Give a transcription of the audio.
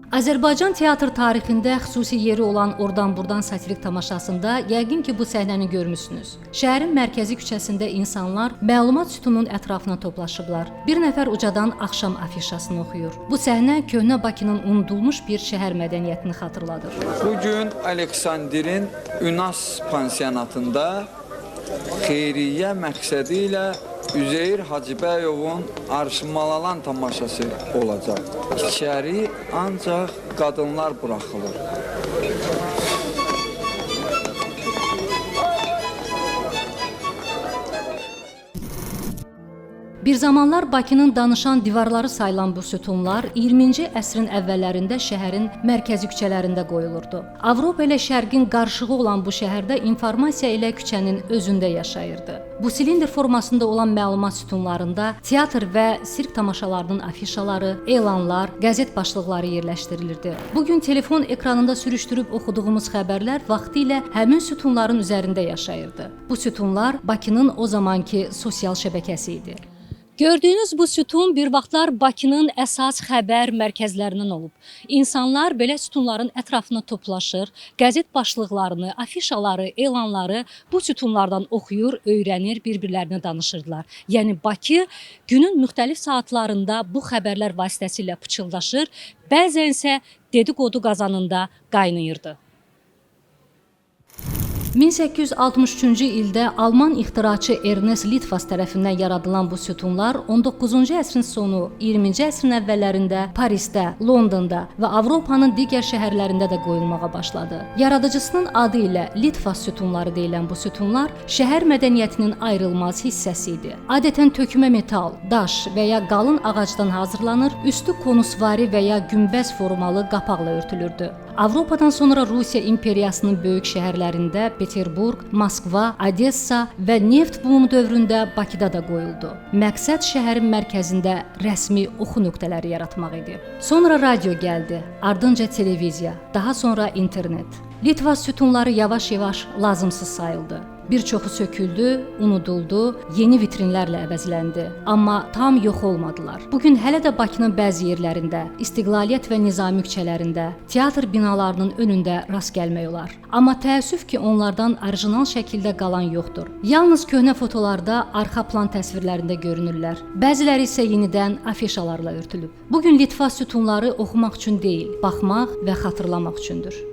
Azərbaycan teatr tarixində xüsusi yeri olan Oradan-Buradan satirik tamaşasında yəqin ki, bu səhnəni görmüsünüz. Şəhərin mərkəzi küçəsində insanlar məlumat sütununun ətrafına toplaşıblar. Bir nəfər ucadan axşam afişasını oxuyur. Bu səhnə köhnə Bakının unudulmuş bir şəhər mədəniyyətini xatırladır. Bugün Aleksandrin Ünas pansionatında xeyriyyə məqsədi ilə Üzeyir Hacıbəyovun Arşınmalalan tamaşası olacaq. İçəri ancaq qadınlar buraxılır. Bir zamanlar Bakının danışan divarları sayılan bu sütunlar 20-ci əsrin əvvəllərində şəhərin mərkəzi küçələrində qoyulurdu. Avropa ilə Şərqin qarışığı olan bu şəhərdə informasiya ilə küçənin özündə yaşayırdı. Bu silindr formasında olan məlumat sütunlarında teatr və sirk tamaşalarının afişaları, elanlar, qəzet başlıqları yerləşdirilirdi. Bugün telefon ekranında sürüşdürüb oxuduğumuz xəbərlər vaxtilə həmin sütunların üzərində yaşayırdı. Bu sütunlar Bakının o zamanki sosial şəbəkəsi idi. Gördüyünüz bu sütun bir vaxtlar Bakının əsas xəbər mərkəzlərindən olub. İnsanlar belə sütunların ətrafına toplaşır, qəzet başlıqlarını, afişaları, elanları bu sütunlardan oxuyur, öyrənir, bir-birlərinə danışırdılar. Yəni Bakı günün müxtəlif saatlarında bu xəbərlər vasitəsilə pıçıldaşır, bəzən isə dedikodu qazanında qaynayırdı. 1863-cü ildə Alman ixtiraçı Ernest Litvas tərəfindən yaradılan bu sütunlar 19-cu əsrin sonu, 20-ci əsrin əvvəllərində Parisdə, Londonda və Avropanın digər şəhərlərində də qoyulmağa başladı. Yaradıcısının adı ilə Litvas sütunları deyilən bu sütunlar şəhər mədəniyyətinin ayrılmaz hissəsi idi. Adətən tökmə metal, daş və ya qalın ağacdan hazırlanır, üstü konusvari və ya günbəz formalı qapaqla örtülürdü. Avropadan sonra Rusiya imperiyasının böyük şəhərlərində Peterburq, Moskva, Odessa və neft bumu dövründə Bakıda da qoyuldu. Məqsəd şəhərin mərkəzində rəsmi oxu nöqtələri yaratmaq idi. Sonra radio gəldi, ardınca televiziya, daha sonra internet. Litvas sütunları yavaş-yavaş lazımsız sayıldı. Bir çoxu söküldü, unuduldu, yeni vitrinlərlə əvəzləndi. Amma tam yox olmadılar. Bugün hələ də Bakının bəzi yerlərində, İstiqlaliyyət və Nizami küçələrində, teatr binalarının önündə rast gəlmək olar. Amma təəssüf ki, onlardan orijinal şəkildə qalan yoxdur. Yalnız köhnə fotolarda arxa plan təsvirlərində görünürlər. Bəziləri isə yenidən afişalarla örtülüb. Bugün Litvas sütunları oxumaq üçün deyil, baxmaq və xatırlamaq üçündür.